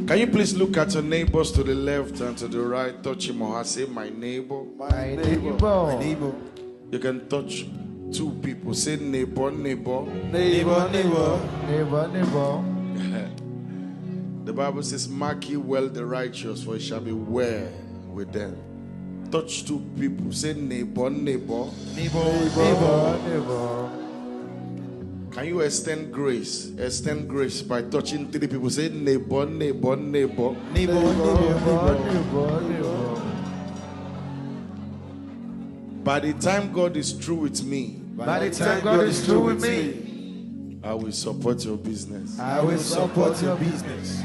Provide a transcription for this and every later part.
Can you please look at your neighbors to the left and to the right? Touch him or her. Say, my neighbor. My neighbor. My neighbor. You can touch two people. Say, neighbor, neighbor. Neighbor, neighbor. Neighbor, neighbor. The Bible says, mark ye well the righteous, for it shall be well with them. Touch two people. Say, neighbor, neighbor. Neighbor, neighbor, neighbor. Can you extend grace? Extend grace by touching three people. Say, neighbor, neighbor, neighbor. Neighbor, neighbor, neighbor, neighbor. By the time God is through with me, by the time God is through with me, I will support your business. I will support your business.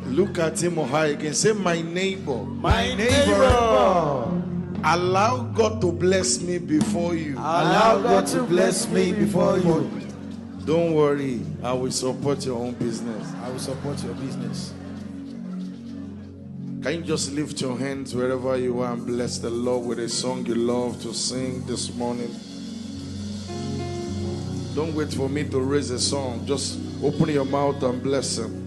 Look at him or her again. Say, my neighbor. My neighbor. Allow God to bless me before you. Allow God to bless me before you. Don't worry. I will support your own business. I will support your business. Can you just lift your hands wherever you are and bless the Lord with a song you love to sing this morning? Don't wait for me to raise a song. Just open your mouth and bless him.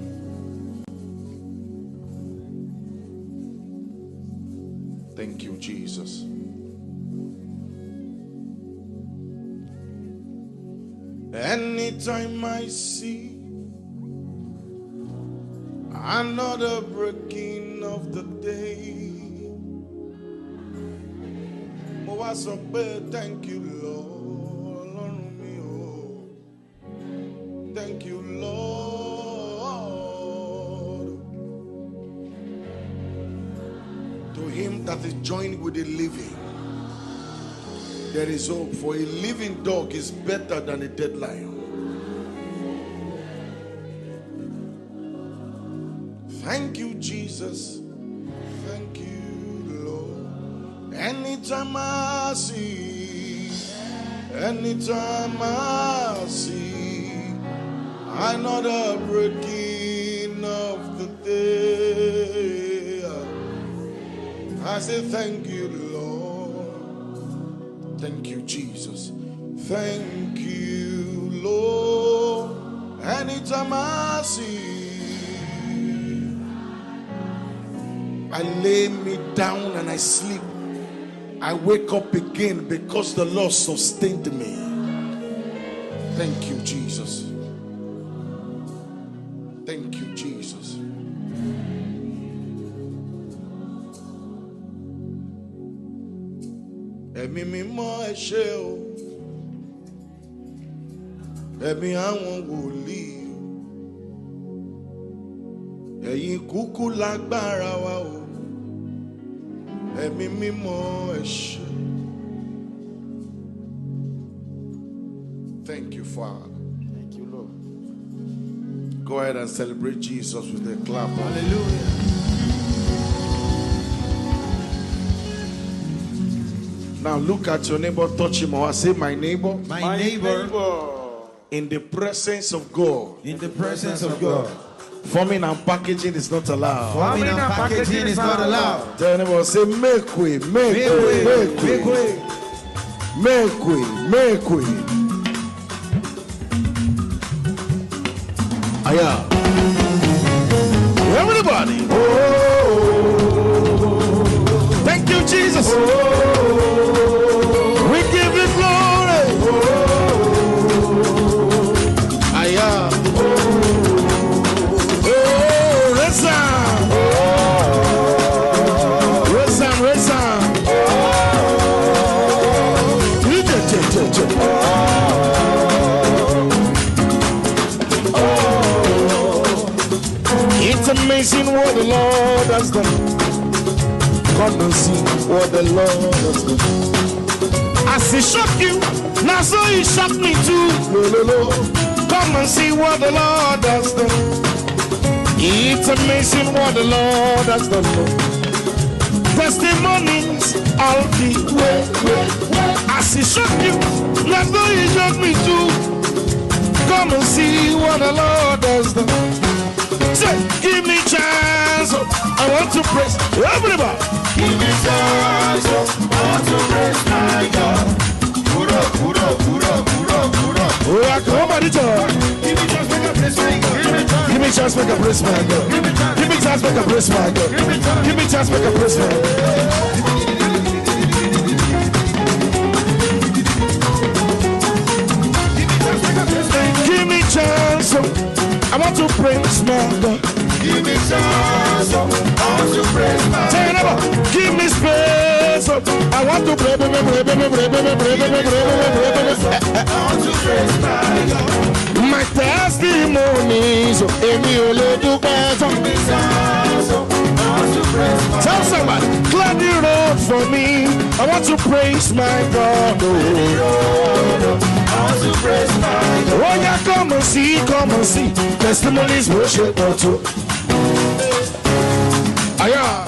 Thank you, Jesus. Anytime I see another breaking of the day, thank you, Lord. Thank you, Lord. To him that is joined with the living, there is hope. For a living dog is better than a dead lion. Thank you, Jesus. Thank you, Lord. Anytime I see another breaking of the day, I say thank you, Lord. Thank you, Jesus. Thank you, Lord. Anytime I see, I lay me down and I sleep. I wake up again because the Lord sustained me. Thank you, Jesus. Thank you, Jesus. Ẹ̀mí mímọ́ ẹ ṣé o, ẹ̀mí àwọn wòlíì, ẹ̀yin kúkú lágbára wa o, ẹ̀mí mímọ́ ẹ ṣé. Thank you, Father. Thank you, Lord. Go ahead and celebrate Jesus with a clap. Hallelujah. Now look at your neighbor, touch him or say, my neighbor. My neighbor. In the presence of God. In the presence of God. Forming and packaging is not allowed. Forming and packaging is not allowed. Tell your neighbor, say, make way, make way, make way, make way, make way. Aya. Everybody. Oh, thank you, Jesus. We give you glory. Aya. Oh, Rezan. Rezan, Rezan. It's amazing what the Lord has done. Come and see what the Lord has done. As he shocked you, now so he shocked me too. Come and see what the Lord has done. It's amazing what the Lord has done. Testimonies all the way. As he shocked you, now so he shocked me too. Come and see what the Lord has done. Say, give me chance. I want to praise everybody. Give me chance. I want to praise my God. Puro. Oh, I come on, it's all. Give me chance. I want to praise my God. Give me chance, make a praise my God. Give me chance, make a praise my God. Give me chance, make a praise my God. Give me chance, I want to praise my God. Give me chance, I want to praise my God. Give me space, I want to pray, I want to praise my God. My testimonies, Emi Olaoba. Tell somebody, clear the road for me. I want to praise my God. I want to praise my God. Oh yeah, come and see. Testimonies worship God too. Aya.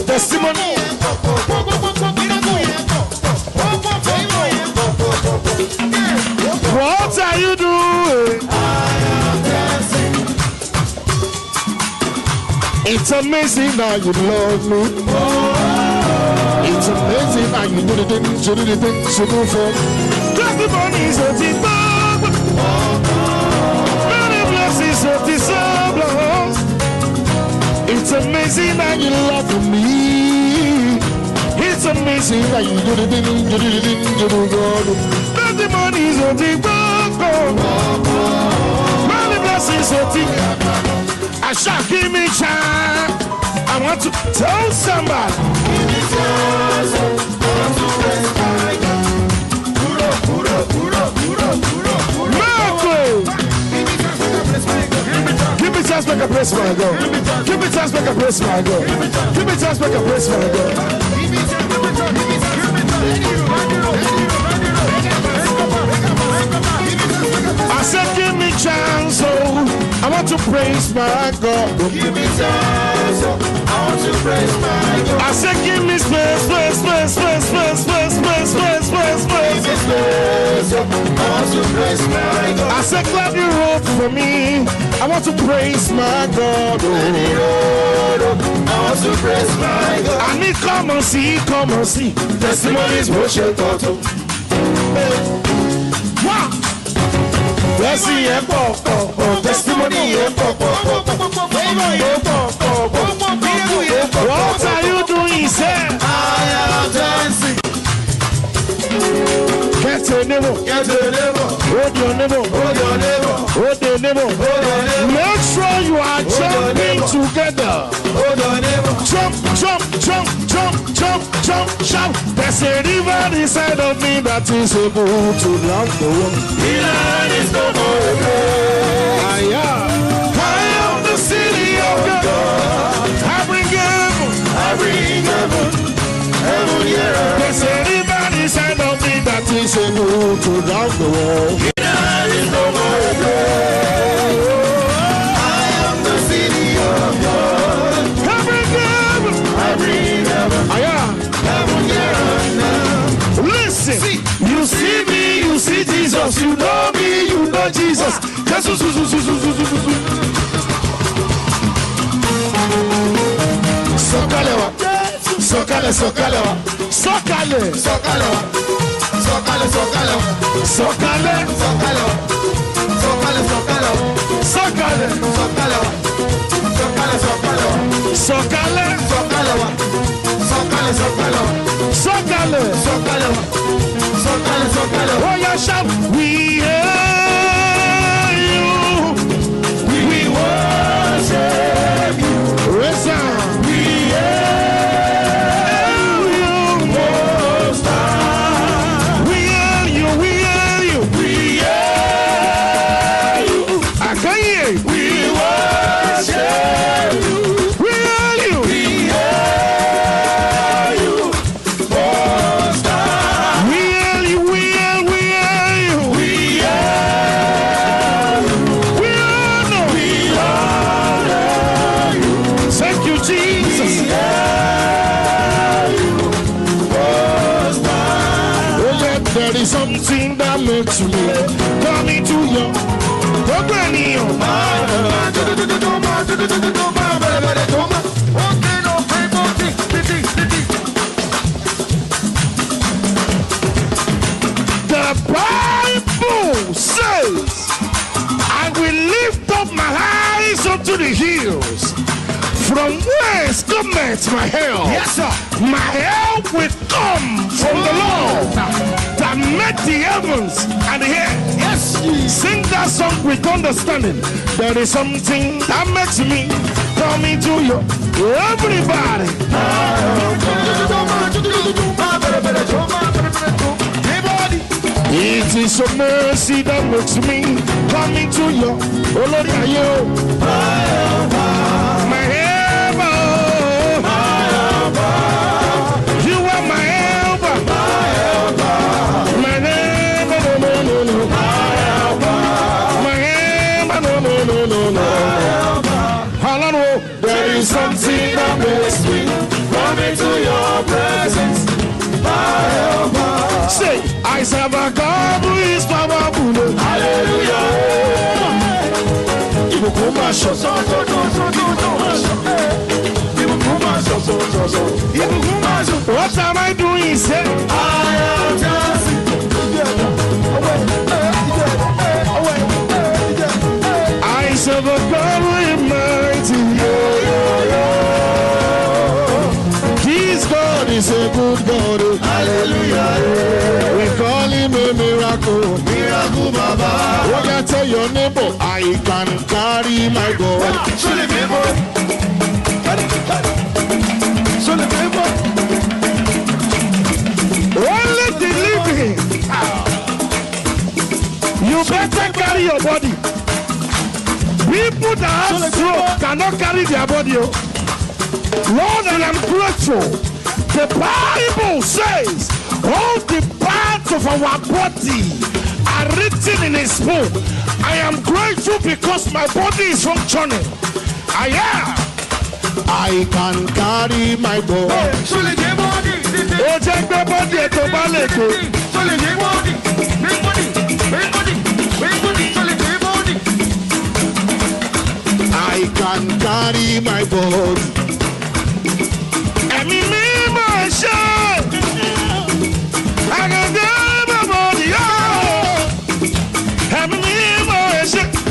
Testimony. What are you doing? I am dancing. It's amazing how you love me. It's amazing how you do the things you do for me. Testimonies of the Bible. Many blessings of the Bible. It's amazing how you love me. It's amazing how you do the things you do God. Testimonies of the Bible. Many blessings of the I shall give me chance. I want to tell somebody. Give me chance, I want to praise my God. Give me chance, make a praise my God. Give me chance, make a praise my God. Give me chance, make a praise my God. I said, give me chance, oh, I want to praise my God. Give me chance, I want to praise my God. I said, give me space. I want to praise my God. I said, clear the road for me. I want to praise my God. I want to praise my God. I need come and see. Testimonies worship God too. Wow. Blessing and testimony and what are you doing, sir? I am dancing. Get your neighbor. Hold your neighbor. Make sure you are jumping together. Jump, shout. There's a river inside of me that is able to love the world. Is no more again. I am the city of God. I bring heaven, yeah. There's a river inside of me that is able to love the world. Is no more again. I am the city of God. I bring heaven. Heaven, yeah. Listen, you see me, you see Jesus, you know me, you know Jesus. Sokalewa. Oh yeah, shout, we hear you. We worship you. Raise up. We hear you, Most High. We hear you. I can hear you. We worship you. We hear you. Most High. We hear you. Thank you, Jesus. Oh yeah, there is something that makes me come into your The Bible says unto the hills. From whence cometh my help? Yes, sir. My help will come from the Lord that made the heavens and the earth. Yes. Sing that song with understanding. There is something that makes me come into you. Everybody. It is your mercy that makes me come into you. Oh Lord, are you? My helper. You are my helper. My helper, no. My helper, no. Hallelujah. There is something that makes me come into your presence. My helper. Say, I serve a God who is powerful. Hallelujah. What am I doing? Say, I am dancing. I serve a God who is mighty. This God is a good God. Hallelujah. We call him a miracle. Miracle Baba. What I tell your neighbor, I can carry my God. Show the people. Show the people. Only the living. You better carry your body. People that have stroke cannot carry their body. Lord, I am grateful. The Bible says all the parts of our body are written in His book. I am grateful because my body is functioning. I can carry my body. Show the body. Oh, check the body to ballet. Show the body. Big body. Big body. Big body. Show the body. I can carry my body. I can carry my body.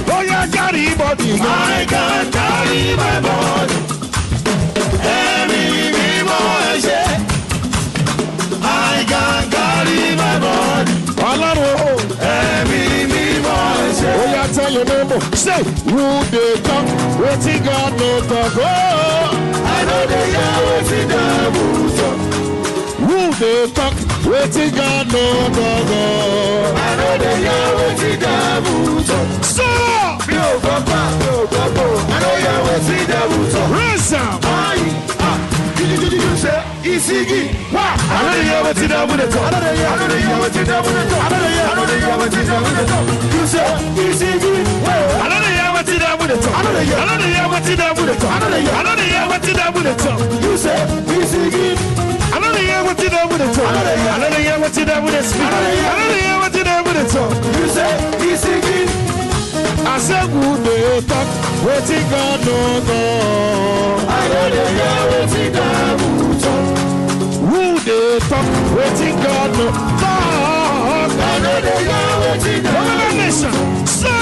Oh, yeah, carry body. I can carry my body. I can carry my body. Oh, yeah, tell your neighbor. Say, who they talk? Waiting God no talk. Oh, I know they are waiting devil talk. who they talk? Waiting God no talk. I know they are waiting devil talk. So, Yo, Papa. I know you are waiting devil talk. raise up. You say, Isigi. I know you have a tin with the talk. I know they are waiting devil talk. I know they are waiting devil talk. You say, Isigi. I know you have a tin with the talk. I know you have a tin with the talk. I know you have a tin with the talk. You say, Isigi. I know you have a tin with the talk. I know you have a tin with the speak. I know you have a tin with the talk. You say, Isigi. I said, who they talk? Waiting God no talk. I know they are waiting devil talk. Who they talk? Waiting God no talk. I know they are waiting devil talk. Nation. So,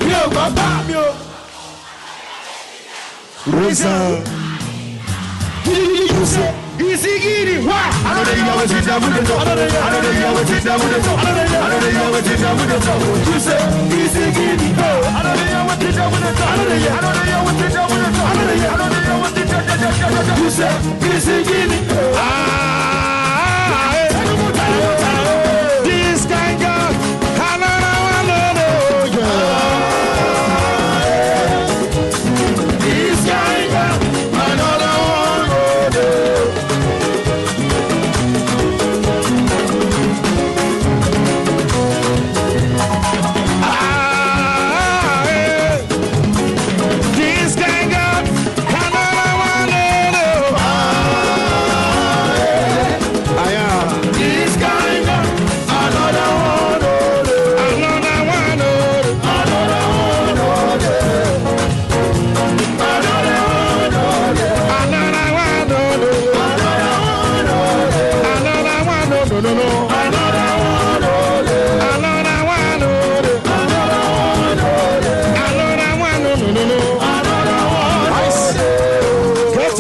Yo, Papa. raise up. You say, Isigi. Why? I know they are waiting devil talk. I know they are waiting devil talk. I know they are waiting devil talk. You say, Isigi. I know they are waiting devil talk. I know they are waiting devil talk. I know they are waiting devil talk. You say, Isigi. This guy got This guy got another one. This guy got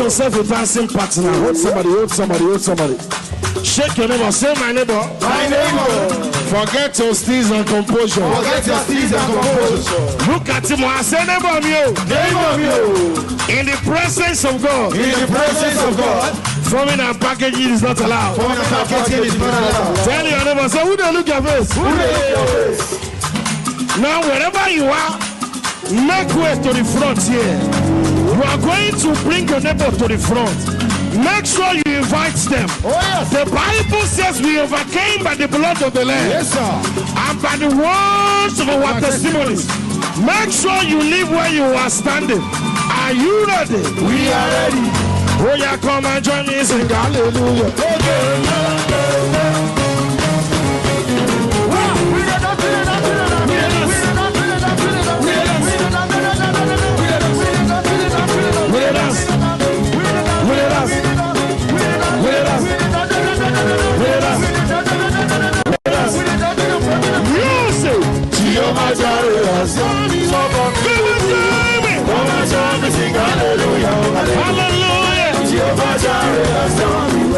yourself with dancing partner. Hold somebody, hold somebody, hold somebody. Shake your neighbor, say my neighbor. My neighbor. Forget your steez and composure. Forget your steez and composure. Look at him and say neighbor of you. Neighbor of you. In the presence of God. In the presence of God. Forming and packaging is not allowed. Forming and packaging is not allowed. Tell your neighbor, say who they look your face? Who they look your face? Now wherever you are, make way to the front here. You are going to bring your neighbor to the front. Make sure you invite them. Oh yes. The Bible says we overcame by the blood of the Lamb. Yes, sir. And by the words of our testimonies. Make sure you live where you are standing. Are you ready? We are ready. Oh yeah, come and join me and sing hallelujah. Okay.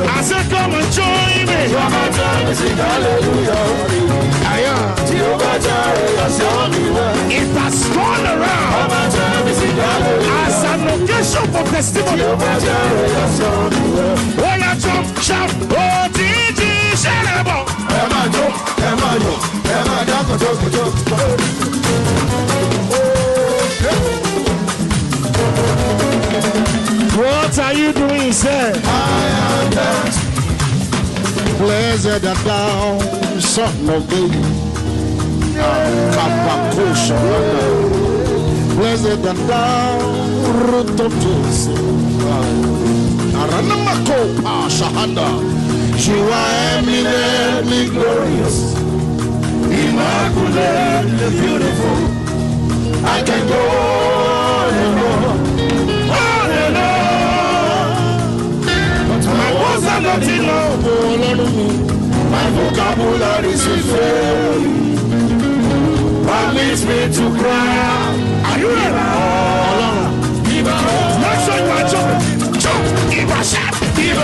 I said, come and join me. Come and join me, sing hallelujah. It has gone around as an occasion for testimony. When I jump, shout, oh, DJ, Shalabo. What are you doing, sir? I am that. Blessed art thou, son of David. Blessed art thou, root of Jesse. You are eminently glorious, immaculately beautiful. I can go on and on, but my words are not enough. My vocabulary is failing. Permit me to cry out. Are you ready? Make sure you are jumping. Jump. Give a shot. Give a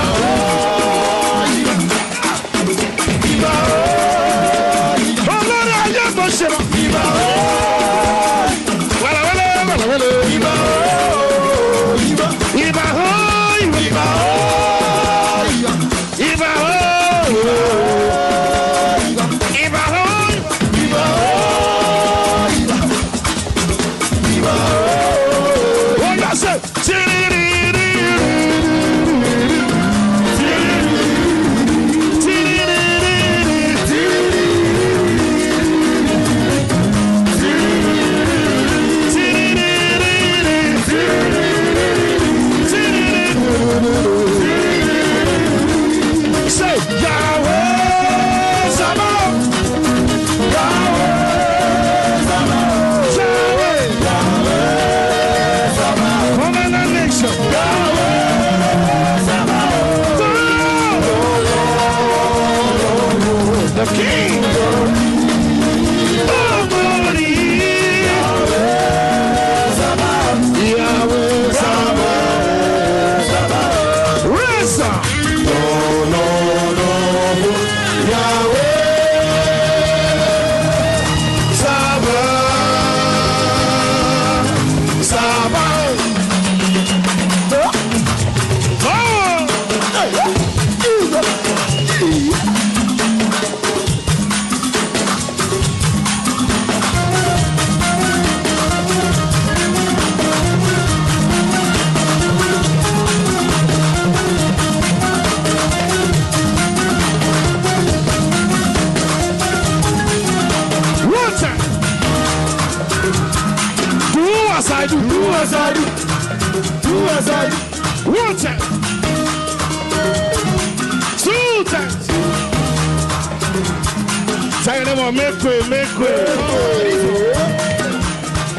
Make way.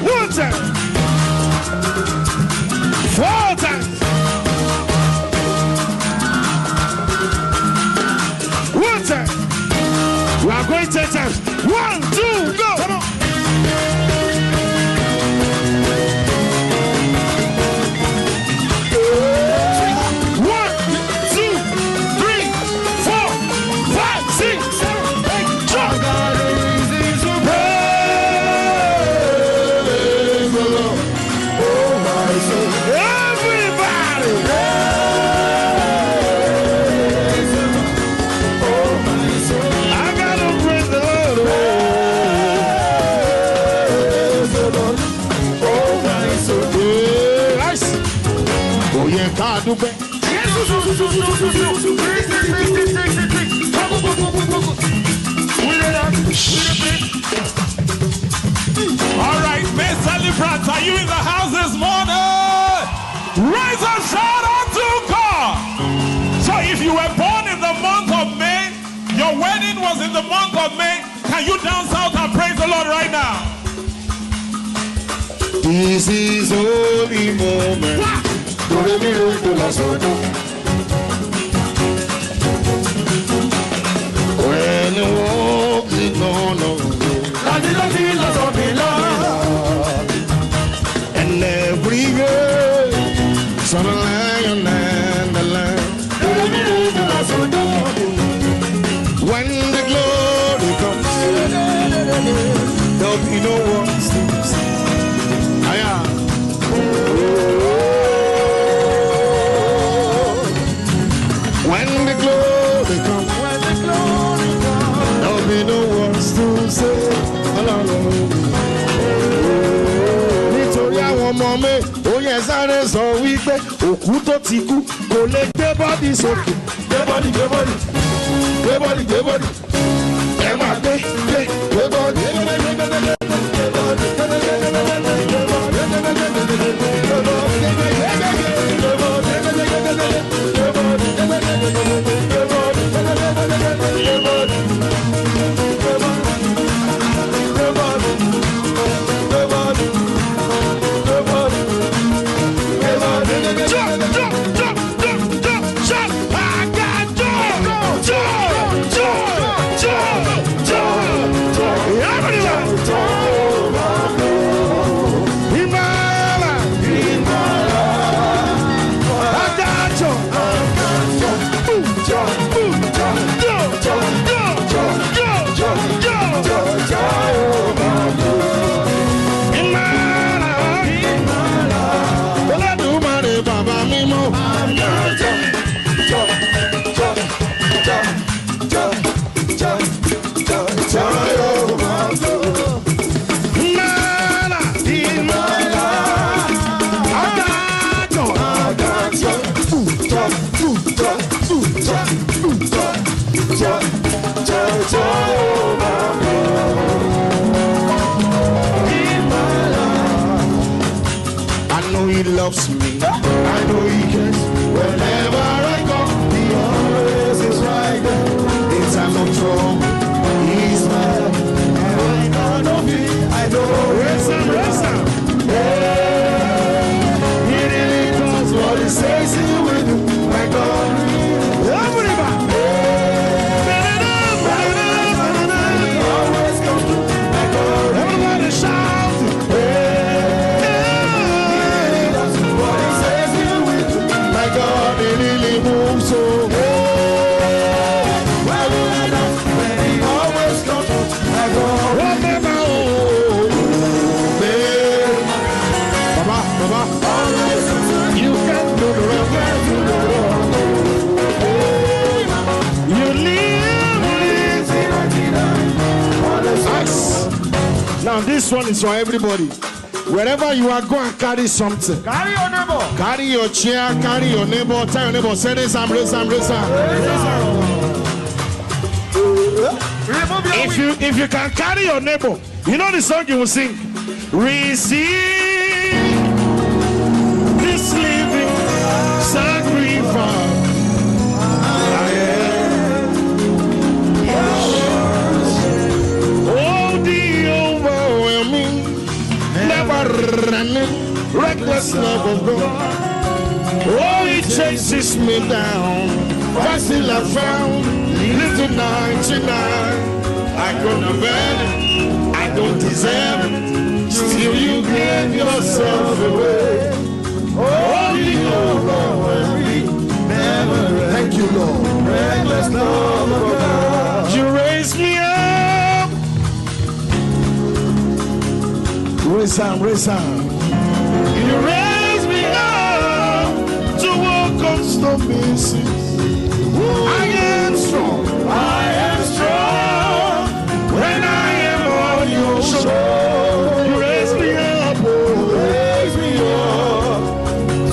One time. 4 times. One time. We are going 10 times. 1, 2, go. Come on. dúpẹ́. All right, May celebrants, are you in the house this morning? Raise a shout out to God. So if you were born in the month of May, your wedding was in the month of May, can you dance out and praise the Lord right now? This is holy moment. When you walk in on and every girl so the lion and the lamb. When the glory comes, there'll be no one sleeps. When the glory comes, there'll be no ones to say hello. Nítorí àwọn ọmọ mi, ó yẹ sáré sọ wípé òkú tó ti kú kò lè gbé bọ́dì sókè. Gbé bọ́dì, gbé bọ́dì, gbé bọ́dì, gbé bọ́dì. Ẹ máa gbé bọ́dì. He loves me, I know he cares. Whenever I go, he always is right there. In time of trouble, he's mine. And I know me, I know. Raise him, raise him. Yeah. He really does what he says he will do. My God, everybody. Always come through. My God, everybody shout. God, he really moves so well, when he always comes to my God. Remember, Baba, you can do the wrong. You live. Nice. Now this one is for everybody. Wherever you are, go and carry something. Carry your neighbor. Carry your chair, carry your neighbor. Tell your neighbor, say this, raise some. If you can carry your neighbor, you know the song you will sing. Receive this living sacrifice. Oh, the overwhelming, never running, reckless love of God. Oh, it chases me down. First till I found little 99. I couldn't bear it, I don't deserve it. Still you gave yourself away. Oh, the overwhelming, never. Thank you, Lord. Reckless love of God. You raised me up. Raise on. You raised me up to walk on stormy seas. I am strong. When I am on your shore. You raise me up,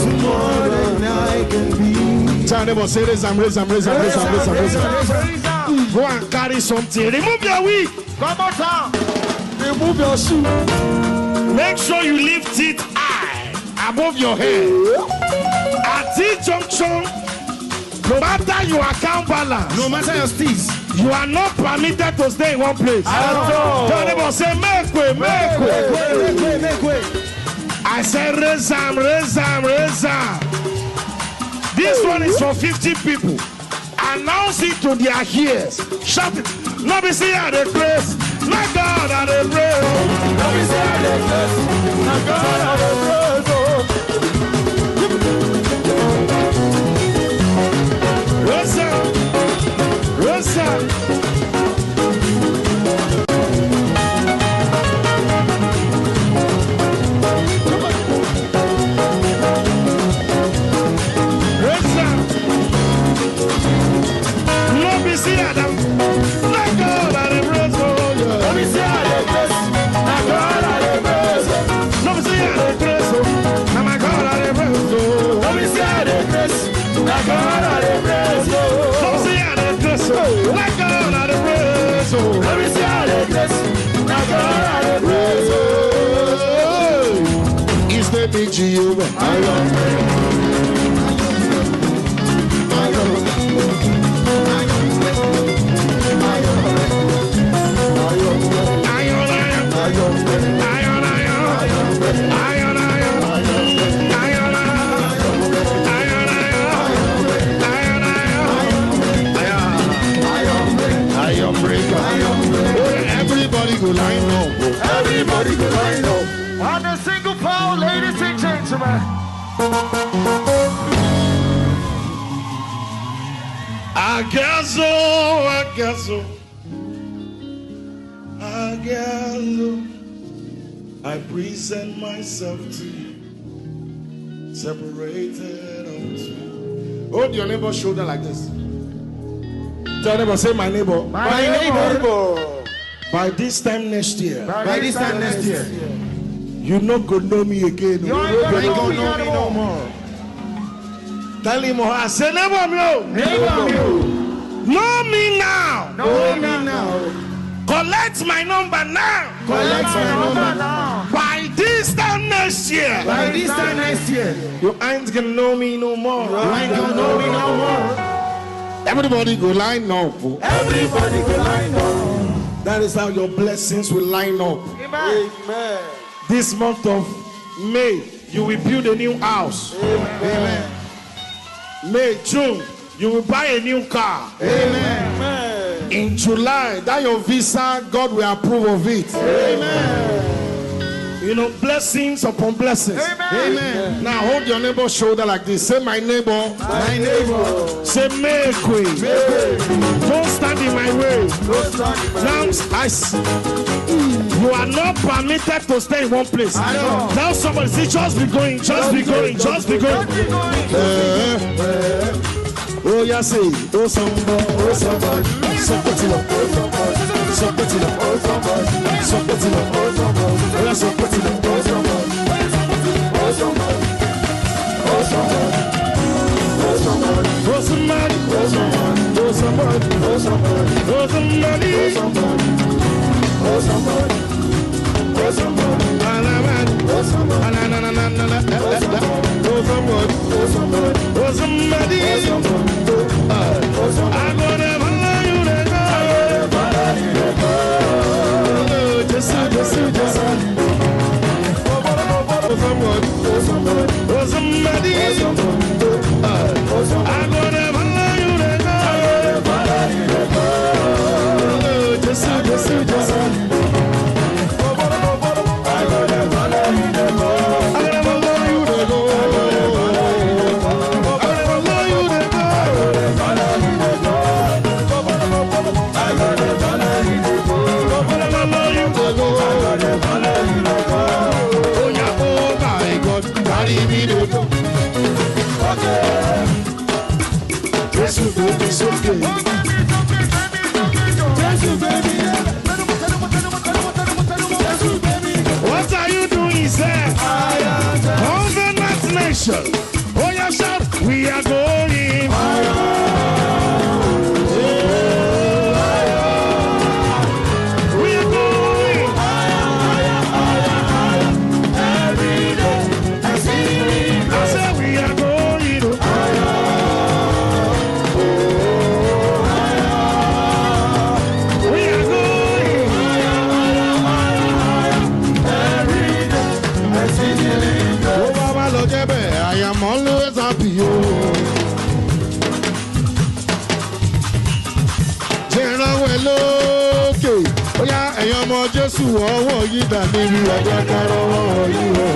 to more than I can neighbor, say raise them. Go and carry something. Remove your wig. Come on, down. Remove your shoe. Make sure you lift it high above your head. At this junction, no matter your account balance, No matter your steez. you are not permitted to stay in one place. Tell neighbor, say make way. Make way. I said raise them. This one is for 50 people. Announce it to their ears. Shout it. No be see at the place. My God at the place. No be say I dey bless. Na God I dey bless. Rosa. No be see Adam. My God at the place. No be say I dey bless. Na God I dey bless. No be see at the place. Now my God at the place. No be say I dey bless. Na God I dey bless. No be see at the place. My God at the place. No be say I dey bless. Na God I dey bless. His name is Jehovah. Everybody go line up. Everybody go line up. On the single pole, ladies and gentlemen. Agazo. I present myself to you, separated unto. Hold your neighbor's shoulder like this. Tell neighbor, say my neighbor. My neighbor. By this time next year, By this time next year. you not gonna know me again. You ain't gonna know me no more. Tell him, I say neighbor, Neighbor, know me now. know me now. Collect my number now. Collect my number now. By this time next year, By this time next year. you ain't gonna know me no more. You ain't gonna know me no more. Everybody go line up. Everybody go line up. That is how your blessings will line up. Amen. This month of May, you will build a new house. Amen. May, June, you will buy a new car. Amen. In July, that your visa, God will approve of it. Amen. You know, blessings upon blessings. Amen. Now hold your neighbor's shoulder like this. Say my neighbor. My neighbor. Say make way. Don't stand in my way. Now you are not permitted to stay in one place. Now somebody say just be going. Oh yeah, say oh somebody. Somebody. What are you doing, sir? Covenant nation. Oh, yeah, shout. We are going. Jésù ọwọ́ yìí dà níbi ọjọ́ kárọ̀ ọwọ́ yìí wọ̀.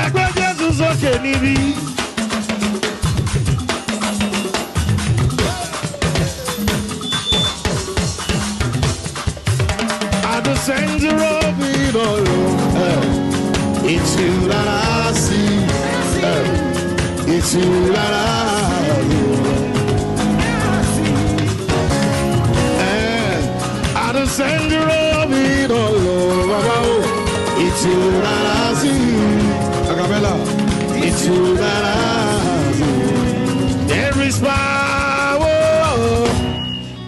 Ẹgbẹ́ Jésù sókè níbí. Center of it all, it's you that I see, it's you that I see. At the center of it all, it's you that I see. Acapella, it's you that I see. There is power,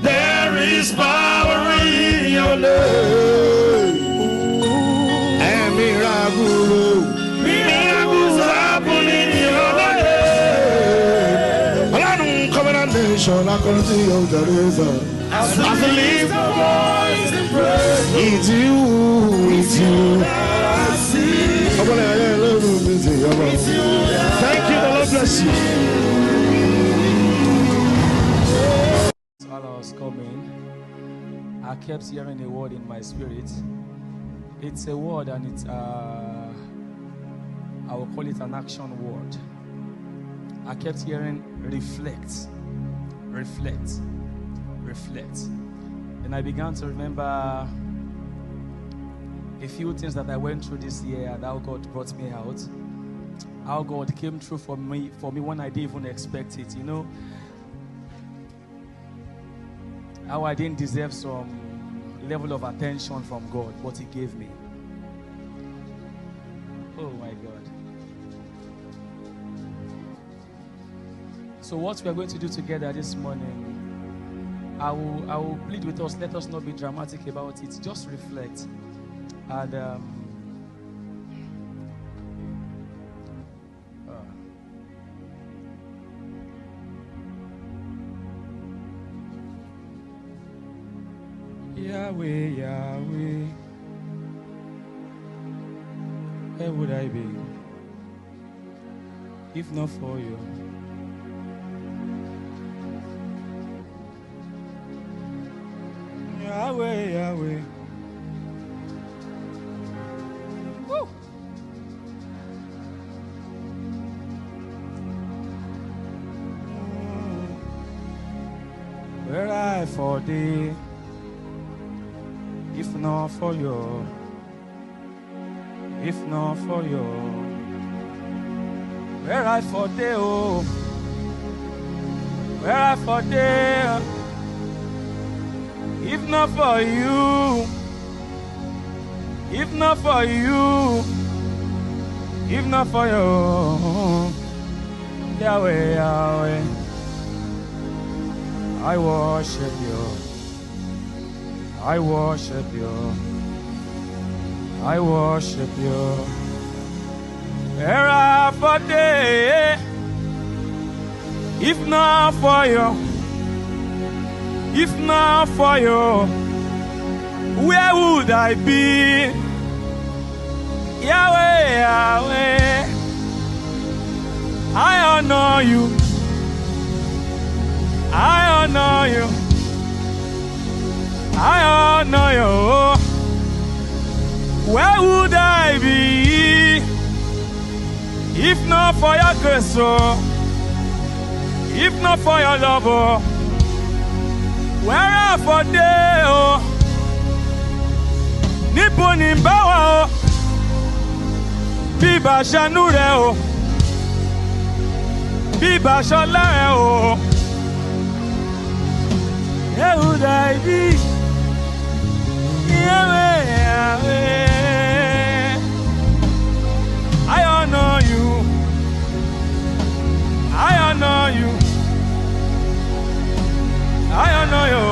there is power in your love. Miracles happen in your name. I come to your Jerusalem. As I lift my voice and praise, it's you, it's you that I see. Thank you, the Lord bless you. While I was coming, I kept hearing a word in my spirit. It's a word, and it's I will call it an action word. I kept hearing reflect, reflect, reflect. And I began to remember a few things that I went through this year and how God brought me out. How God came through for me when I didn't even expect it, you know. How I didn't deserve some level of attention from God, what He gave me. Oh my God. So what we are going to do together this morning, I will plead with us, let us not be dramatic about it, just reflect. And Yahweh, Yahweh, where would I be if not for you? Yahweh, Yahweh. Woo. Where I for thee, if not for you, if not for you, where I for thee, oh, where I for thee, if not for you, if not for you, if not for you, Yahweh, Yahweh, I worship you. I worship you. I worship you. Where I for thee, if not for you, if not for you, where would I be? Yahweh, Yahweh, I honor you. I honor you. I honor you. Where would I be if not for your grace, oh, if not for your love, oh, where I for thee, oh, níbo ni bá wà, oh, bí bá ṣàánú rẹ, oh, bí bá ṣọlá rẹ, oh, where would I be? Yahweh, Yahweh, I honor you. I honor you. I honor you.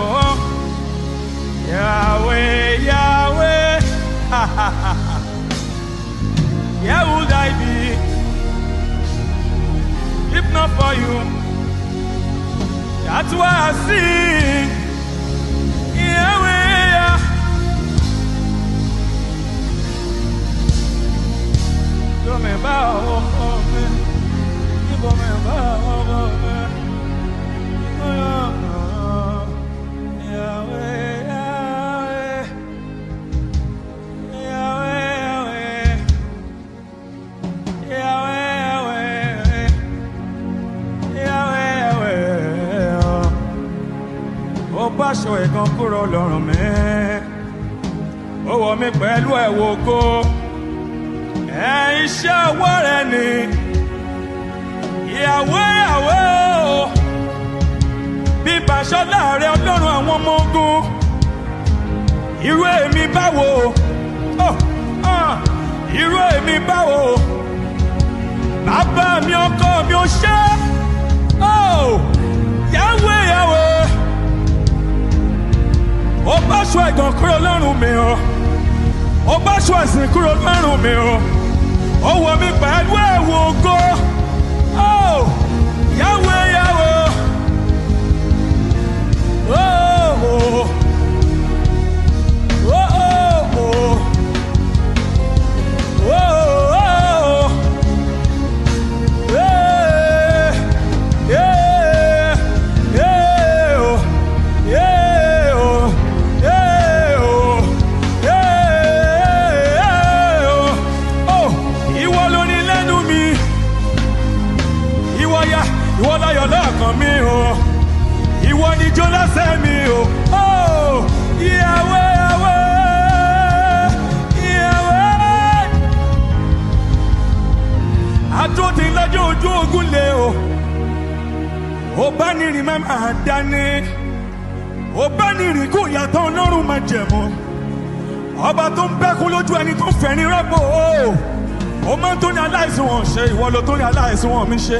Yahweh, Yahweh. Where would I be if not for you? That's why I sing. Yahweh. Aṣọ ẹ̀gàn kúrò lọ́rùn mi, ó wọ̀ mí pẹ̀lú ẹ̀wù ògo, iṣẹ́ ọwọ́ rẹ̀ ni ìyàwó o, bí Bàṣọ́lá rẹ̀ Ọlọ́run àwọn ọmọ ogun, irú èmi báwo, irú èmi báwo, bàbá mi ọkọ mi ò ṣe, Yahweh. Ó bá aṣọ ẹ̀gàn kúrò lọ́rùn mi o, ó bá aṣọ ẹ̀sìn kúrò lọ́rùn mi o, ó wọ̀ mí pẹ̀lú ẹ̀wù ògo, Yahweh. Ìwọ láyọ̀ lọ́kàn mi o, ìwọ ni ijó lẹ́sẹ̀ mi o, Yahweh. Àdúró ti lọ́jọ́ ojú ogun lé o, ó bá nírìn má máa dání, ó bá nírìn kó yàtọ̀ Ọlọ́run máa jẹ̀mọ́, ọba tó ń bẹ́kún lójú ẹni tó fẹ́ ní rọ́pò o, ó máa ń tó ní aláìsàn wọn ṣe, ìwọ ló tó ní aláìsàn wọn mi ṣe.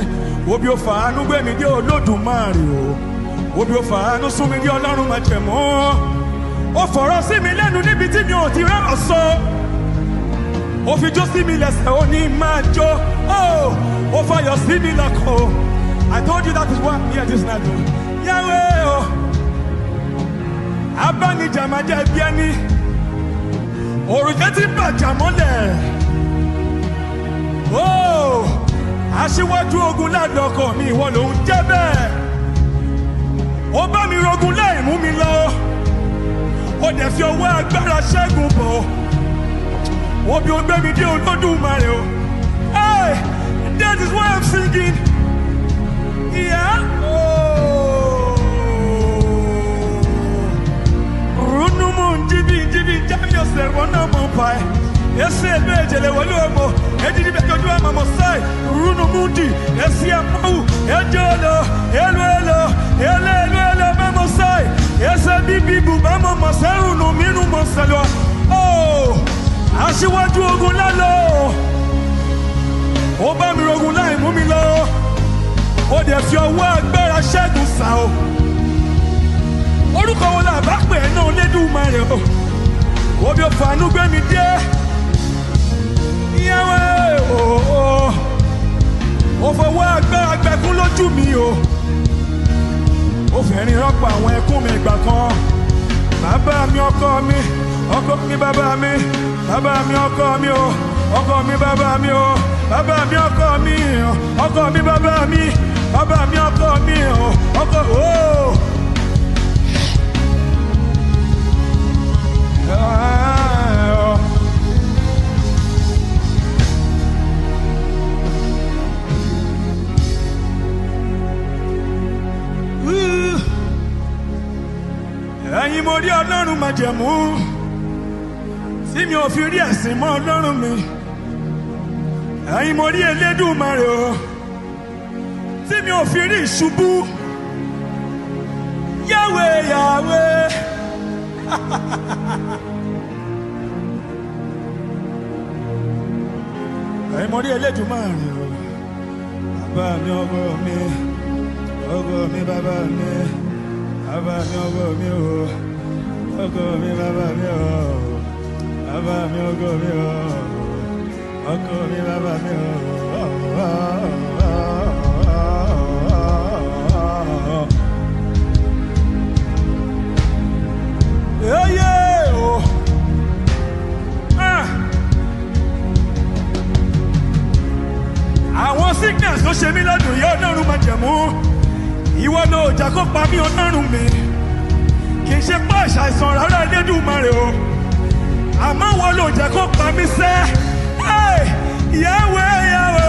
Obi ó fàánú gbé mi dé Olódùmarè o, obi ó fàánú sún mi dé Ọlọ́run májẹ̀mú, ó fọ̀rọ̀ sí mi lẹ́nu níbi tí mi ò ti rẹ́rọ̀ sọ, ó fi jó sí mi lẹ́sẹ̀ ó ní máa jó, ó fayọ̀ sí mi lọ́kàn o. I told you that is why I'm here this night o. Yahweh o, abánijà máa jẹ́ ibi ẹni, òrùjẹ́ ti bàjá mọ́lẹ̀, aṣíwájú ogun ládọkọ mi, ìwọ ló ń jẹ́ bẹ́ẹ̀, ó bá mi rogun láì mú mi lọ, ó dẹ̀ fi ọwọ́ agbára ṣẹ́gun bọ̀, ó bí ó gbé mi dé Olódùmarè o. Hey, that is why I'm singing. Yeah. Runumu njibi jamio serwana mopai. Ese bejele walumo. Ejidi bejoju amamo sai. Runumundi. Esi amau. Ejolo. Elo mamo sai. Ese bibibu mamo masaru no minu mosalo. Oh. Aṣíwájú ogun lalo. Ó bá mi rogun láì mú mi lọ, ó dẹ̀ fi ọwọ́ agbára ṣẹ́gun sá o. Orúkọ wọn là bá pè é náà Lédùmarè o. Ó bí ó fàánú gbé mi dé. Yahweh o. Ó fọwọ́ agbára gbẹkún lójú mi o. Ó fẹ́rin rọ́pò àwọn ẹkún mi ìgbà kan. Bàbá mi ọkọ mi, ọkọ mi bàbá mi, bàbá mi ọkọ mi o, ọkọ mi bàbá mi o. Bàbá mi ọkọ mi o, ọkọ mi bàbá mi, bàbá mi ọkọ mi o, ọkọ o. Ẹ̀yin mo rí Ọlọ́run májẹ̀mú tí mi ò fi rí ẹ̀sìn mọ́ Ọlọ́run mi. Ẹ̀yin mo rí Elédùmarè o tí mi ò fi rí ìṣubú. Yahweh Yahweh. Ẹ̀yin mo rí Elédùmarè o. Bàbá mi ọkọ mi, ọkọ mi bàbá mi, bàbá mi ọkọ mi o, ọkọ mi bàbá mi o, bàbá mi ọkọ mi o. Ọkọ mi bàbá mi o. Àwọn sickness tó ṣe mí lọ́dún yìí Ọlọ́run máa jẹ̀mú. Ìwọ ló jà kó pa mí Ọlọ́run mi. Kì í ṣe pé àìsàn rárá Elédùmarè o. Àmọ́ wọ́n ló jà kó pa mí sẹ́. Yahweh, Yahweh.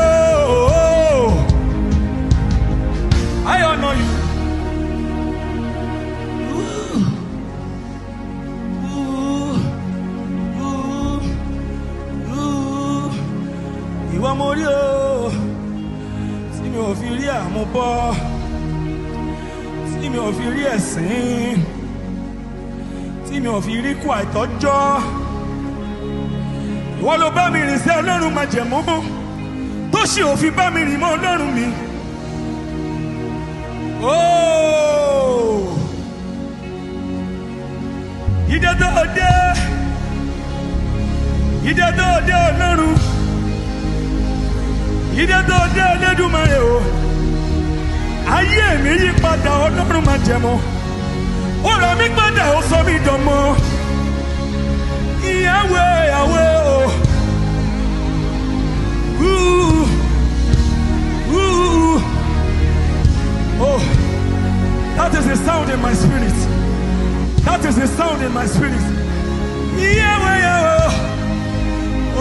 I honor you. Ìwọ mo rí o, tí mi ò fi rí àmúbọ́, tí mi ò fi rí ẹ̀sín, tí mi ò fi rí kú àìtọ́jọ́. Ìwọ ló bá mi rìn sí Ọlọ́run májẹ̀mú, tó ṣì ò fi bá mi rìn mọ́ Ọlọ́run mi. Ìdè tó dé, ìdè tó dé Ọlọ́run. Ìdè tó dé Elédùmarè o. Ayé mi yí padà Ọlọ́run májẹ̀mú. Ó rà mí padà ó sọ mí dọmọ. Yahweh, Yahweh o. Oh, that is the sound in my spirit. That is the sound in my spirit. Yahweh, Yahweh.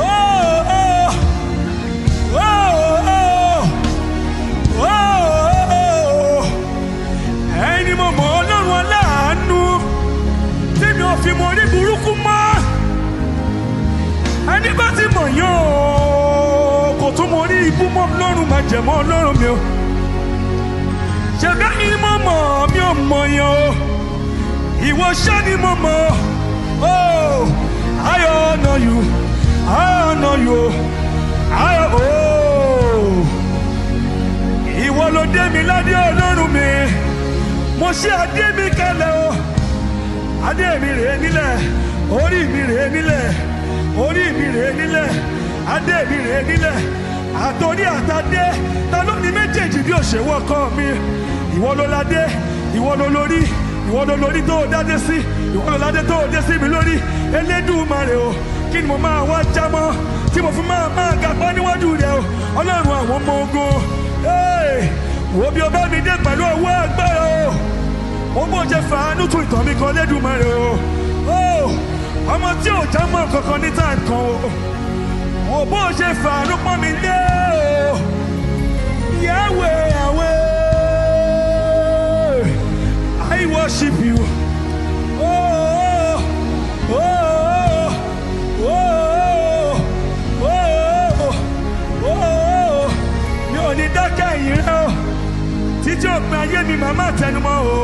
Oh, oh. Ẹni mo mọ̀ Ọlọ́run aláàánú tí mi ò fi mọ̀ ní burúkú mọ́. Ẹni bá ti mọ̀ yán kò tún mọ̀ ní ibú mọ́ Ọlọ́run májẹ̀mú Ọlọ́run mi o. Ṣẹ̀dá ni mo mọ̀ mi ò mọ̀ yán o. Ìwọ ṣá ni mo mọ̀. Oh, I honor you. I honor you. Ìwọ ló dé mi ládé Ọlọ́run mi. Mo ṣe adé mi kalẹ̀ o. Adé mi rèé nílẹ̀. Orí mi rèé nílẹ̀. Orí mi rèé nílẹ̀. Adé mi rèé nílẹ̀. Àtòrí àtàdé. Ta ló ní méjèèjì bí òṣèwọ́ ọkọ mi? Ìwọ ló ládé. Ìwọ ló lórí. Ìwọ ló lórí tó dádé sí. Ìwọ ló ládé tó dé sí mi lórí. Elédùmarè o. Kí ni mo máa wá jámọ́? Tí mo fi máa gàgbọ́ níwájú rẹ̀ o. Ọlọ́run àwọn ọmọ ogun. Wo bí o bá mi dé pẹ̀lú owó agbára o. Mo bó ṣe fàánú tún ìtàn mi kan Lédùmarè o. Ọmọ tí ò já mọ́ kankan ní táìm kan o. Mo bó ṣe fàánú pọ́n mi lé o. Yahweh, Yahweh, I worship you. Mi ò ní dákẹ́ yìí rẹ o. Títí òpin ayé mi màmá tẹnumọ́ o.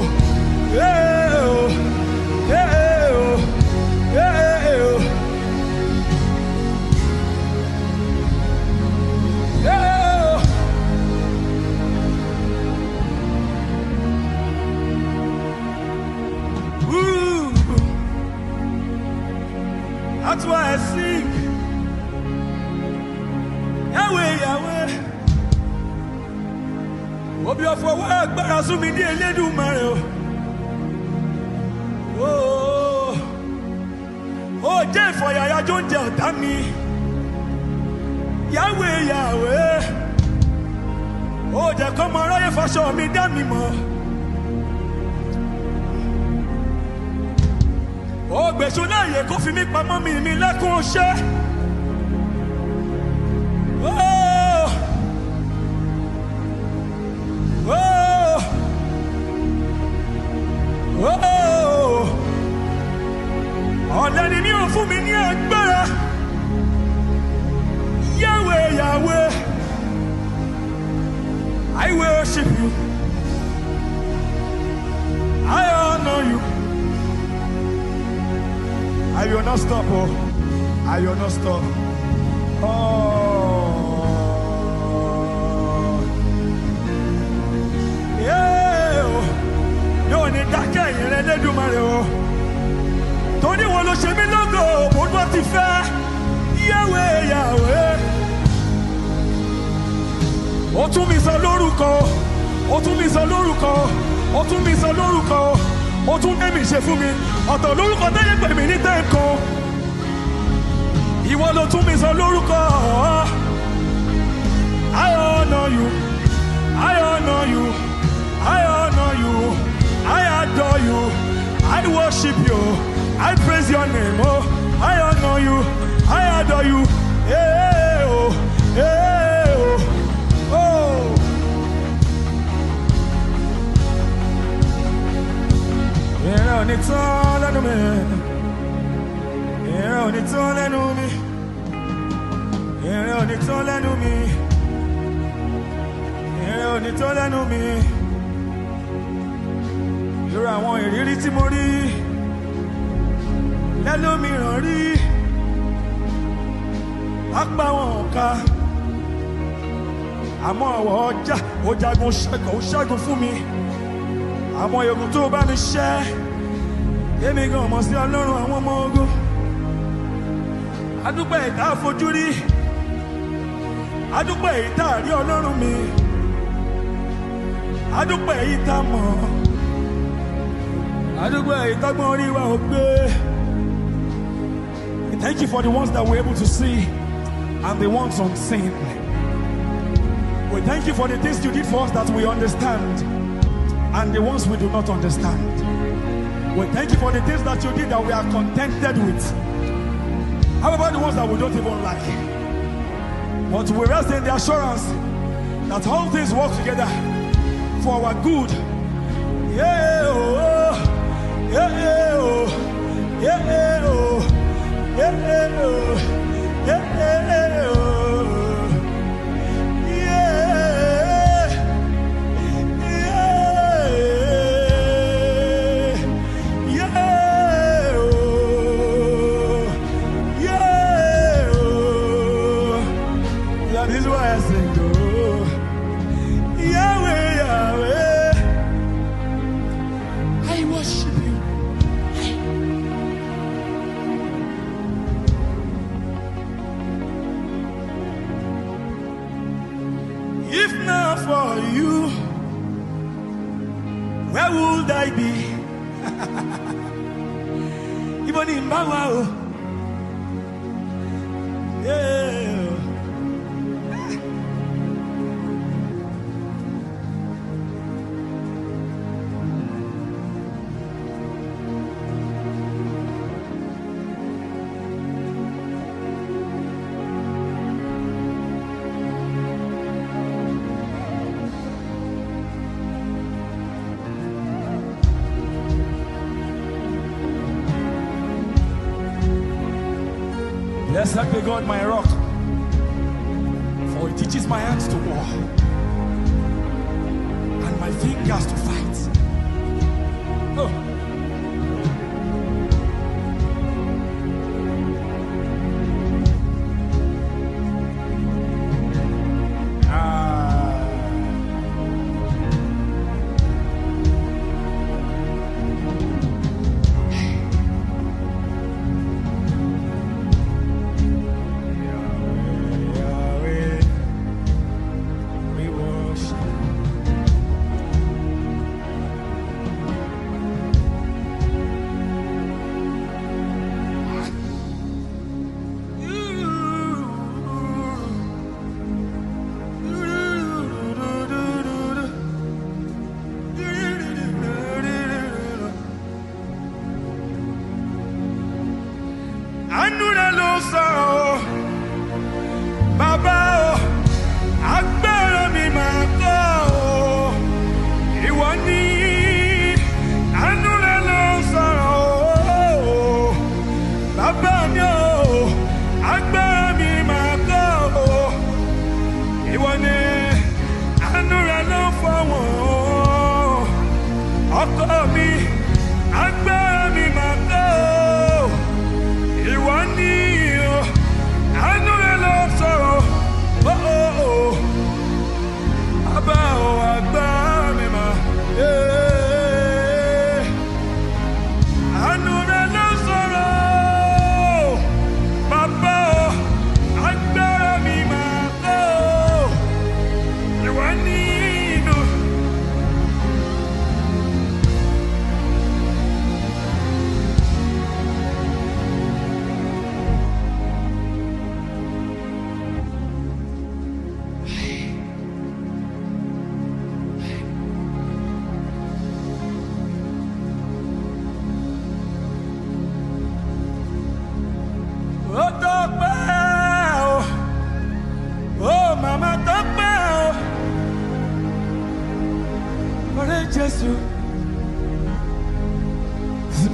That's why I sing. Yahweh, Yahweh. Obi ọ̀fọ̀ wá agbára sún mi ní Elédùmarè o. Ó jẹ́ ìfọ̀yàyájọ́ oúnjẹ ọ̀tá mi. Yahweh, Yahweh. Ó jẹ́ kọ́mọ aráyé faṣọ mi dá mi mọ̀. Ó gbèsò láàyè kó fi mí pamọ́ mi lẹ́kùn ọṣẹ́. Ọ̀lẹ ni mi ò fún mi ní agbára. Yahweh, Yahweh, I worship you. I honor you. I will not stop, oh. I will not stop. Yóò ní dákẹ́ ìrìn Elédùmarè o. Torí wọn ló ṣe mí lógo, mo ló ti fẹ́. Yahweh, Yahweh. Ó tún mi sọ lórúkọ. Ó tún mi sọ lórúkọ. Ó tún mi sọ lórúkọ. Ó tún dé mi ṣe fún mi. Ọ̀tọ̀ lórúkọ tẹ́yẹ pè mí ní tẹ́ẹ̀kan. Ìwọ ló tún mi sọ lórúkọ. I honor you. I honor you, I honor you, I adore you, I worship you, I praise your name, oh, I honor you, I adore you, hey, oh, hey, oh, oh. Yeah, it's all on me. Yeah, it's all on me. Yeah, it's all on me. Yeah, it's all on me. You're a one, you're really Timori. Let me run. Akba wonka. Àmọ́ ọjà ojagun ṣẹ́gun fún mi. Àmọ́ ogun tó bá mi ṣẹ́. Èmi gan mọ̀ sí Ọlọ́run àwọn ọmọ ogun. Adúpẹ́ ìta fojú rí. Adúpẹ́ ìta rí Ọlọ́run mi. Adúpẹ́ ìta mọ̀. Adúpẹ́ ìta gbọ́n rí wa ò gbé. Thank you for the ones that we're able to see and the ones unseen. We thank you for the things you did for us that we understand and the ones we do not understand. We thank you for the things that you did that we are contented with. How about the ones that we don't even like? But we rest in the assurance that all things work together for our good. Yeah, oh, yeah, oh, yeah, oh, yeah, oh, yeah, oh. For you, where would I be? Even in Bangao, yeah. Blessed be God, my rock, for He teaches my hands to war and my fingers to fight. Oh.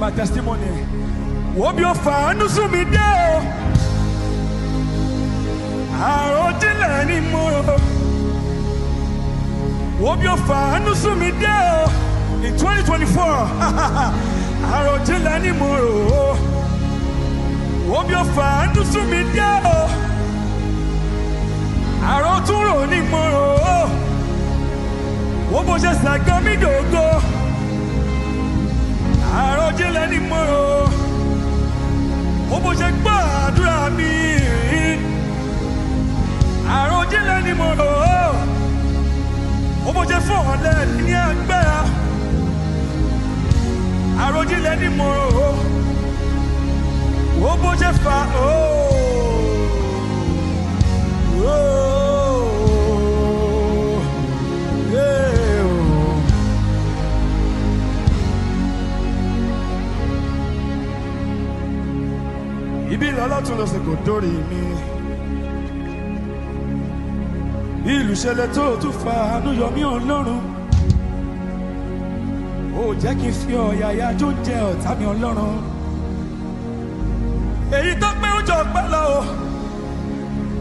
my testimony. Hope your fan to me there. I wrote it anymore. Hope your fan to me there in 2024. I wrote it anymore. Hope your fan to me there. I wrote it anymore. Hope you just like me go. I wrote it anymore. Hope you just bad me. Àròjinlẹ̀ ni mo rò ó, ó bó ṣe fún ọ̀lẹ́ ní agbára. Àròjinlẹ̀ ni mo rò ó, ó bó ṣe fa ó. Ibi lọ́lọ́tún ló ṣe kò dórí mi. Ìlú ṣẹlẹ̀ tó tún fa àánú yọ mí Ọlọ́run. Ó jẹ́ kí n fi ọ̀yàyà tó ń jẹ ọ̀tá mi Ọlọ́run. Èyí tó pé ó jọ pẹ́ lọ o.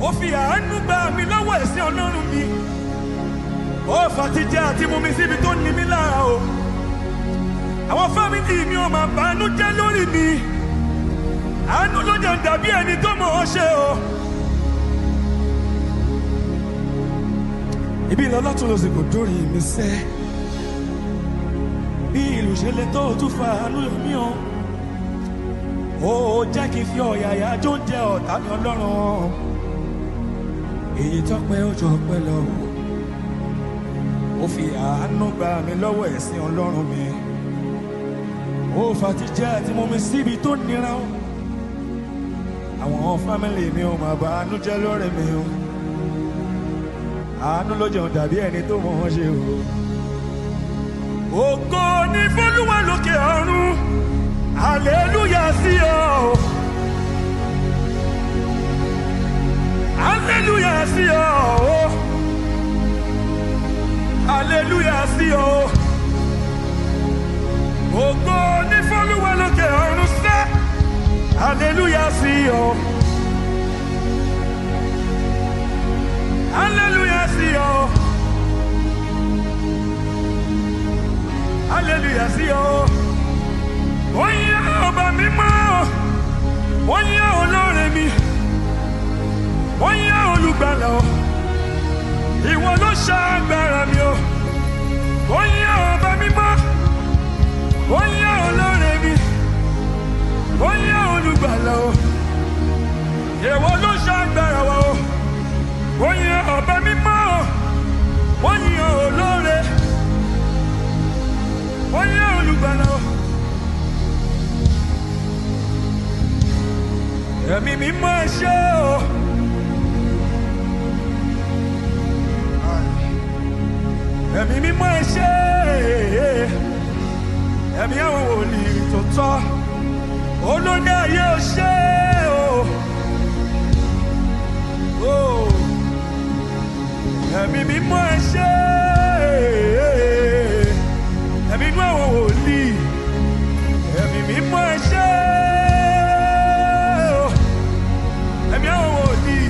Ó fi àánú gbà mí lọ́wọ́ ẹ̀sìn Ọlọ́run mi. Ó fàtijẹ́ àti mú mi síbi tó ní mí lára o. Àwọn fámìlì mi ò máa bàánú jẹ́ lórí mi. Àánú ló jẹ́ dàbí ẹni tó mọ̀ ọ́ ṣe o. Ibi lọ́lọ́tún ló sì kò dórí mi sẹ́. Bí ìlú ṣe lè tó tún fa àánú mi o. Ó jẹ́ kí n fi ọ̀yàyà jó ń jẹ ọ̀tá mi Ọlọ́run. Èyí tọ́pẹ́ ó jọ pẹ́ lọ. Ó fi àánú gbà mí lọ́wọ́ ẹ̀sìn Ọlọ́run mi. Ó fàtijẹ́ àti mú mi síbi tó nira o. Àwọn fámìlì mi ò máa bá àánú jẹ́ lórí mi o. Àánú ló jẹun dàbí ẹni tó mọ̀ ọ́n ṣe o. Ògo ni f'Olúwa lókè ọ̀run, hallelujah sí ọ. Hallelujah sí ọ. Hallelujah sí ọ. Ògo ni f'Olúwa lókè ọ̀run sẹ́, hallelujah sí ọ. Hallelujah see you. Hallelujah see you. Oya ọba mímọ́, oya olóore mi, oya olùgbàlà o. Ìwọ ló ṣàgbára mi o. Oya ọba mímọ́, oya olóore mi, oya olùgbàlà o. Ìwọ ló ṣàgbára wa o. Oyin ọba mímọ́, oyin olóore, oyin olùgbàlà. Ẹ̀mí mímọ́ ẹ ṣé o. Ẹ̀mí mímọ́ ẹ ṣé. Ẹ̀mí àwọn wòlíì tó tọ́, olórí ayé ò ṣé o. Ẹ̀mí mímọ́ ẹ ṣé. Ẹ̀mí inú àwọn wòlíì. Ẹ̀mí mímọ́ ẹ ṣé. Ẹ̀mí àwọn wòlíì.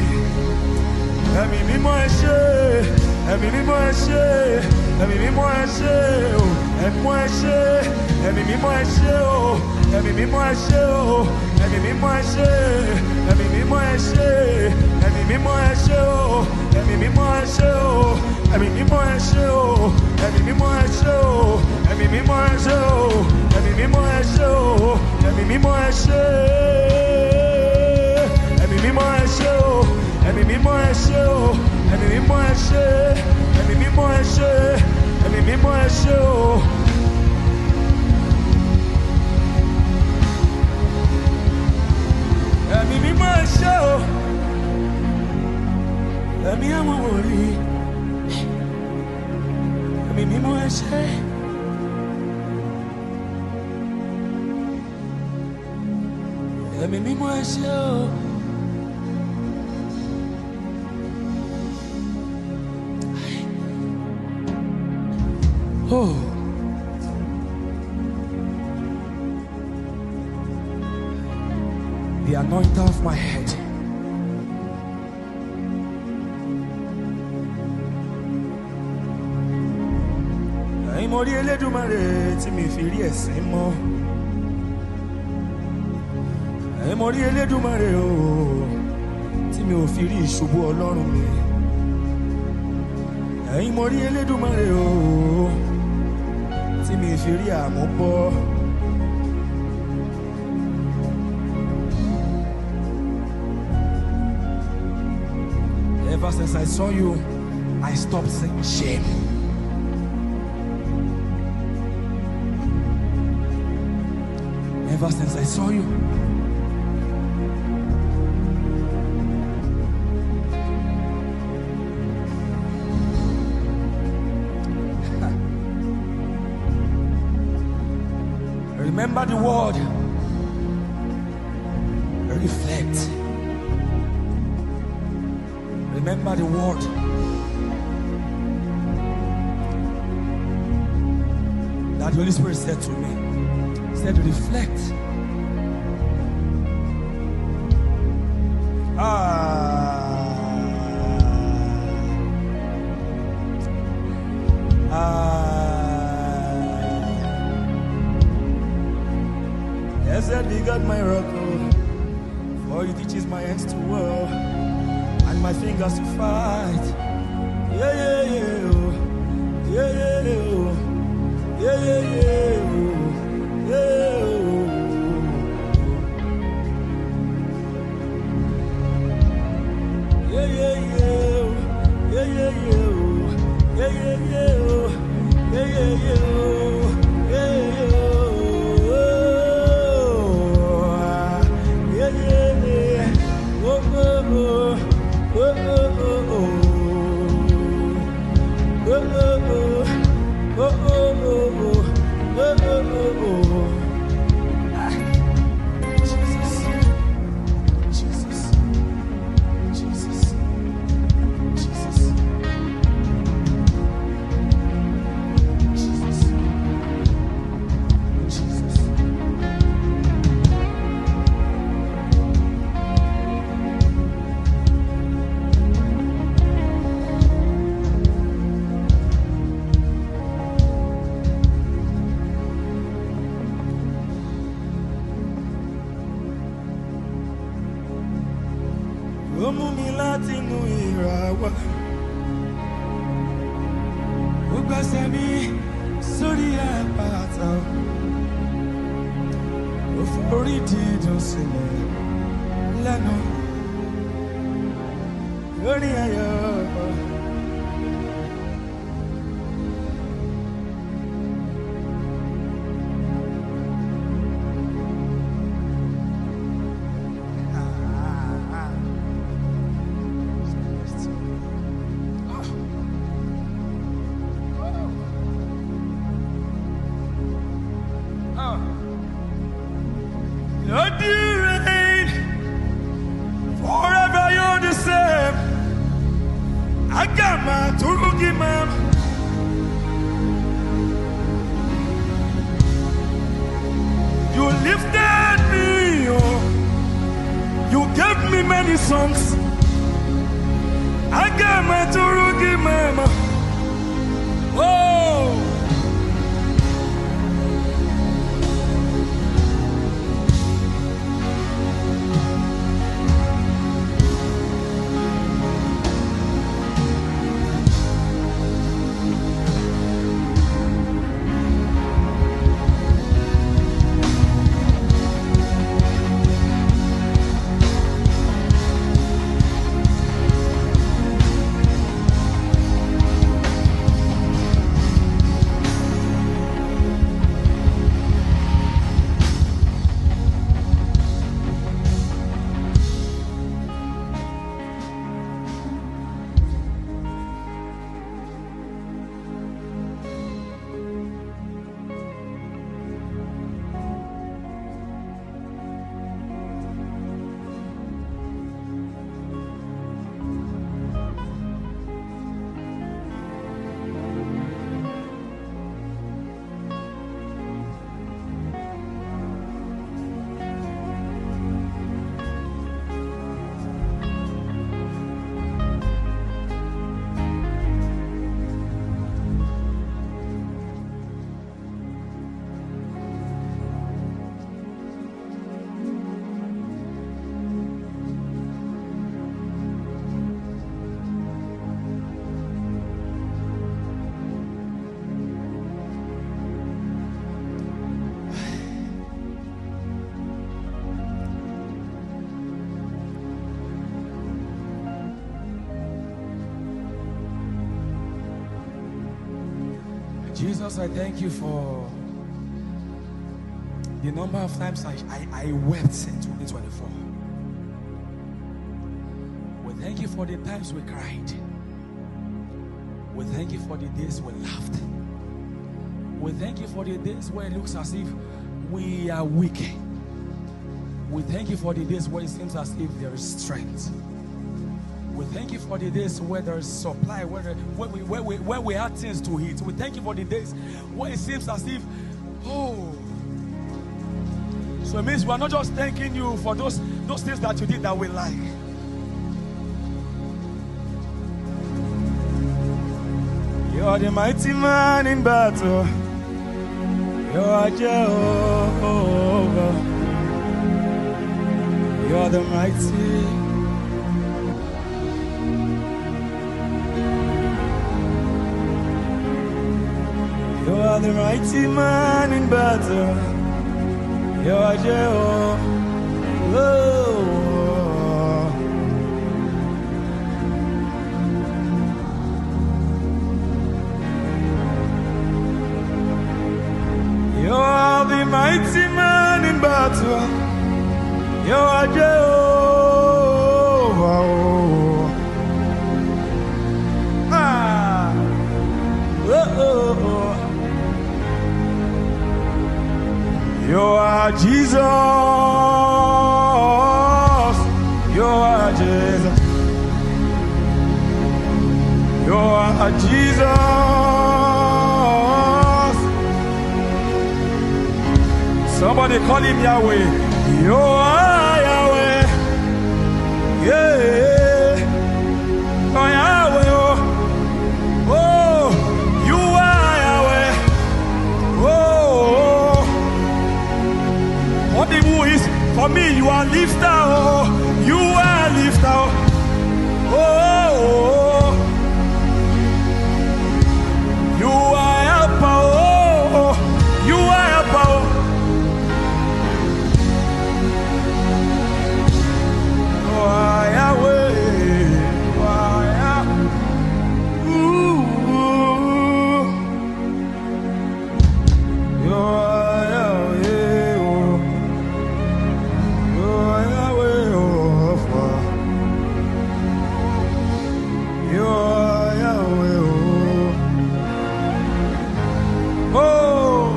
Ẹ̀mí mímọ́ ẹ ṣé. Ẹ̀mí mímọ́ ẹ ṣé. Ẹ̀mí mímọ́ ẹ ṣé o. Ẹ̀mí ẹ ṣé. Ẹ̀mí mímọ́ ẹ ṣé o. Ẹ̀mí mímọ́ ẹ ṣé o. Ẹ̀mí mímọ́ ẹ ṣé. Ẹ̀mí mímọ́ ẹ ṣé. Ẹ̀mí mímọ́ ẹ ṣé o. Ẹ̀mí mímọ́ ẹ ṣé o. Ẹ̀mí mímọ́ ẹ ṣé o. Ẹ̀mí mímọ́ ẹ ṣé o. Ẹ̀mí mímọ́ ẹ ṣé o. Ẹ̀mí mímọ́ ẹ ṣé o. Ẹ̀mí mímọ́ ẹ ṣé. Ẹ̀mí mímọ́ ẹ ṣé o. Ẹ̀mí mímọ́ ẹ ṣé o. Ẹ̀mí mímọ́ ẹ ṣé. Ẹ̀mí mímọ́ ẹ ṣé. Ẹ̀mí mímọ́ ẹ ṣé o. Ẹ̀mí mímọ́ ẹ ṣé o. Ẹ̀mí àwọn wòlíì. Ẹ̀mí mímọ́ ẹ ṣé. Ẹ̀mí mímọ́ ẹ ṣé o. Oh. the anointer of my head. Mori Elédùmarè tí mi fi rí ẹ̀sìn mọ́. Mori Elédùmarè o tí mi ò fi rí ìṣubú Ọlọ́run mi. Mori Elédùmarè o tí mi fi rí àmúbọ́. Ever since I saw you, I stopped saying shame. Ever since I saw you, remember the word, reflect. Remember the word. That the Holy Spirit said to me. Said reflect. Yes, said we got my rock, for he teaches my hands to war and my fingers to fight. Yeah, yeah, yeah, oh. Yeah, yeah, yeah, oh. Yeah, yeah, yeah, oh. Jesus, I thank you for the number of times I wept in 2024. We thank you for the times we cried. We thank you for the days we laughed. We thank you for the days where it looks as if we are weak. We thank you for the days where it seems as if there is strength. We thank you for the days where there is supply, where we had things to eat. We thank you for the days where it seems as if, oh. So it means we are not just thanking you for those things that you did that we like. You are the mighty man in battle. You are Jehovah. You are the mighty. You are the mighty man in battle. You are Jehovah. You are the mighty man in battle. You are Jehovah. Ah. You are Jesus. You are Jesus. You are Jesus. Somebody call him Yahweh. You are Yahweh. Yeah. Oh, Yahweh. Oh, you are Yahweh. Oh. What the who is for me, you are lifter. Oh, you are lifter. Oh, you are helper. Oh, you are helper. You are Yahweh. You are Yahweh. You are Yahweh. You are Yahweh. You are Yahweh. Oh,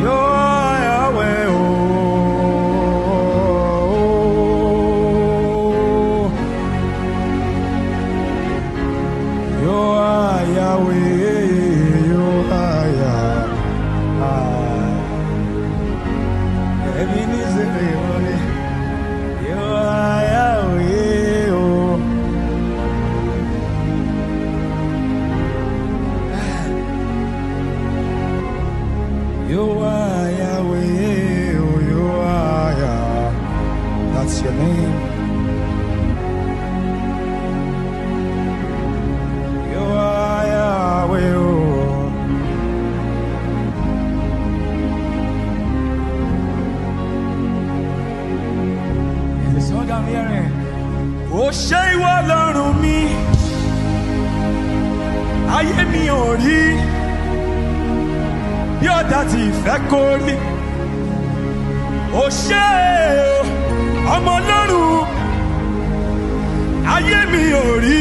you are Yahweh. You are Yahweh. You are Yahweh. Ebenezer, you are Yahweh. You are Yahweh. You are Yahweh. That's your name. You are Yahweh. It's the song I'm hearing. Oh, ṣé ìwọ lọ́rùn mi, ayé mi ò rí bí ọ̀tá ti fẹ́ kó rí. Ó ṣé ọmọ Ọlọ́run, ayé mi ò rí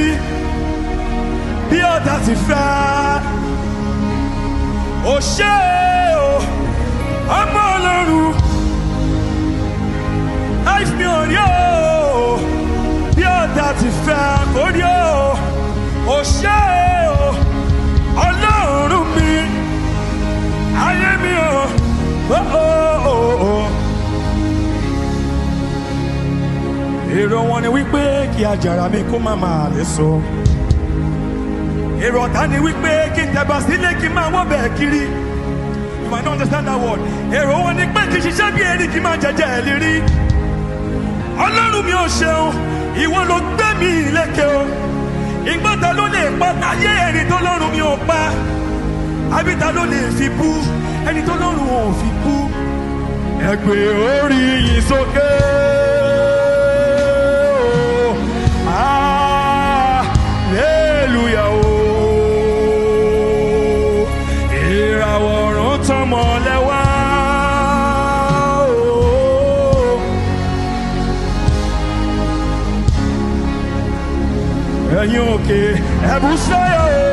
bí ọ̀tá ti fẹ́. Ó ṣé ọmọ Ọlọ́run, life mi ò rí o bí ọ̀tá ti fẹ́ kó rí o. Ó ṣé Ọlọ́run mi, ayé mi ò. Èrò wọn ni wípé kí àjàrà mi kó má máa lè so. Èrò ọ̀tá ni wípé kí n tẹ̀bà sílé kí n máa wọ́ bẹ̀ kiri. You might not understand that word. Èrò wọn ni pé kí n ṣiṣẹ́ bí erin kí n máa jẹjẹ ìlérí. Ọlọ́run mi ò ṣeun, ìwọ ló gbé mi lékè o. Ìgbọ́ta ló lè pa ayé ẹni tó lọ́run mi ò pa. Àbíta ló lè fi bú ẹni tó lọ́run ò fi bú. Ẹ gbé orí yìí sókè. Hallelujah. ẹ̀yin òkè ẹ̀bùsọ̀yọ̀.